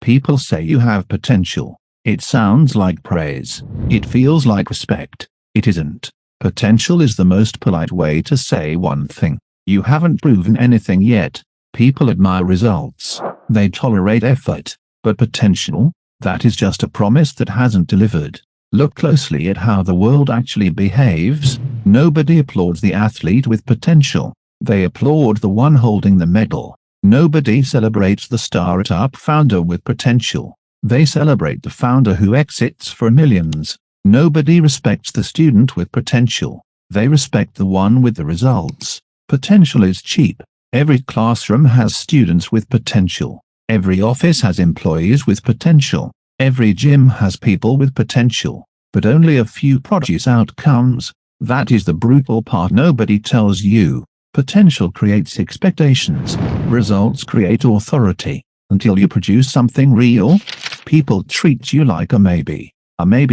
People say you have potential. It sounds like praise. It feels like respect. It isn't. Potential is the most polite way to say one thing. You haven't proven anything yet. People admire results. They tolerate effort. But potential? That is just a promise that hasn't delivered. Look closely at how the world actually behaves. Nobody applauds the athlete with potential. They applaud the one holding the medal. Nobody celebrates the startup founder with potential. They celebrate the founder who exits for millions. Nobody respects the student with potential. They respect the one with the results. Potential is cheap. Every classroom has students with potential. Every office has employees with potential. Every gym has people with potential. But only a few produce outcomes. That is the brutal part nobody tells you. Potential creates expectations. Results create authority. Until you produce something real, people treat you like a maybe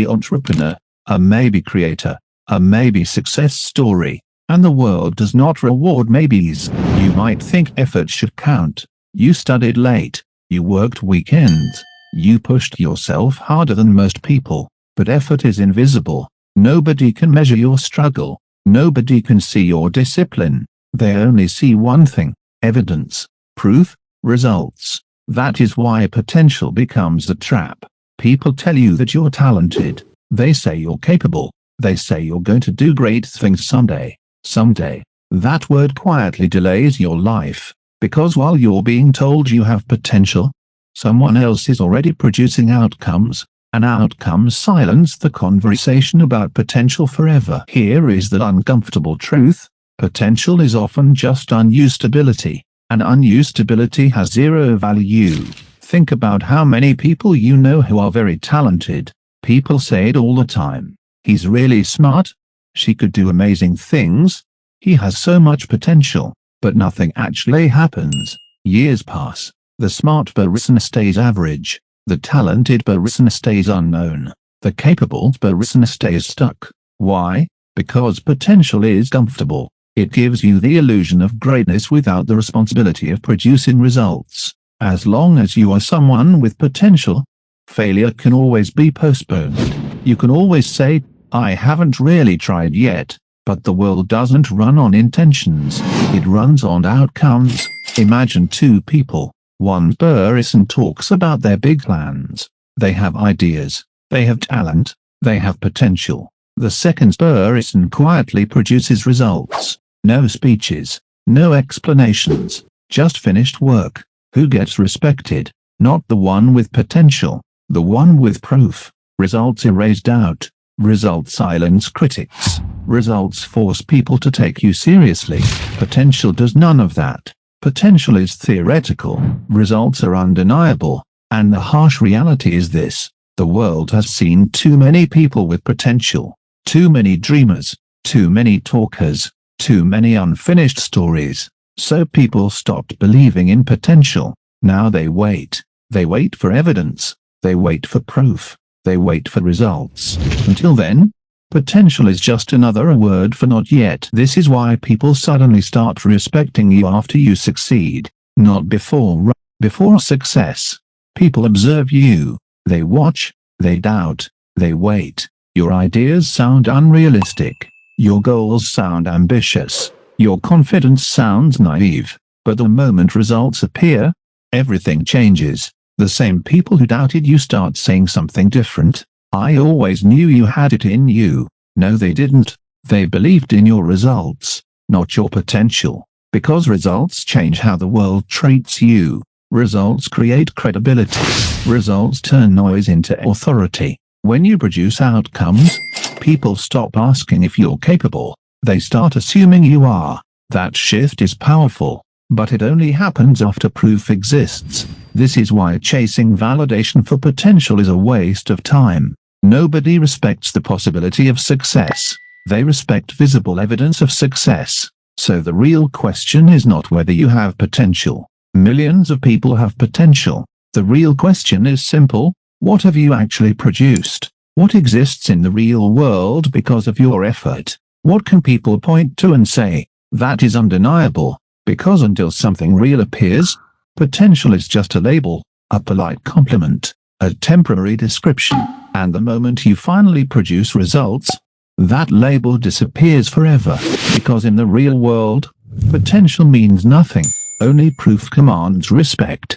entrepreneur, a maybe creator, a maybe success story. And the world does not reward maybes. You might think effort should count. You studied late. You worked weekends. You pushed yourself harder than most people. But effort is invisible. Nobody can measure your struggle. Nobody can see your discipline. They only see one thing: evidence, proof, results. That is why potential becomes a trap. People tell you that you're talented. They say you're capable. They say you're going to do great things someday. Someday. That word quietly delays your life. Because while you're being told you have potential, someone else is already producing outcomes, and outcomes silence the conversation about potential forever. Here is the uncomfortable truth. Potential is often just unused ability, and unused ability has zero value. Think about how many people you know who are very talented. People say it all the time. He's really smart. She could do amazing things. He has so much potential. But nothing actually happens. Years pass. The smart person stays average. The talented person stays unknown. The capable person stays stuck. Why? Because potential is comfortable. It gives you the illusion of greatness without the responsibility of producing results. As long as you are someone with potential, failure can always be postponed. You can always say, I haven't really tried yet. But the world doesn't run on intentions. It runs on outcomes. Imagine two people. One person talks about their big plans. They have ideas. They have talent. They have potential. The second person quietly produces results. No speeches. No explanations. Just finished work. Who gets respected? Not the one with potential. The one with proof. Results erase doubt. Results silence critics. Results force people to take you seriously. Potential does none of that. Potential is theoretical. Results are undeniable. And the harsh reality is this: the world has seen too many people with potential. Too many dreamers. Too many talkers. Too many unfinished stories. So people stopped believing in potential. Now they wait. They wait for evidence. They wait for proof. They wait for results. Until then, potential is just another word for not yet. This is why people suddenly start respecting you after you succeed, not before. Before success, people observe you. They watch, they doubt, they wait. Your ideas sound unrealistic. Your goals sound ambitious. Your confidence sounds naive. But the moment results appear, everything changes. The same people who doubted you start saying something different. I always knew you had it in you. No, they didn't. They believed in your results, not your potential. Because results change how the world treats you. Results create credibility. Results turn noise into authority. When you produce outcomes, people stop asking if you're capable. They start assuming you are. That shift is powerful. But it only happens after proof exists. This is why chasing validation for potential is a waste of time. Nobody respects the possibility of success. They respect visible evidence of success. So the real question is not whether you have potential. Millions of people have potential. The real question is simple: what have you actually produced? What exists in the real world because of your effort? What can people point to and say, that is undeniable? Because until something real appears, potential is just a label. a polite compliment, a temporary description, and the moment you finally produce results, that label disappears forever, because in the real world, potential means nothing. Only proof commands respect.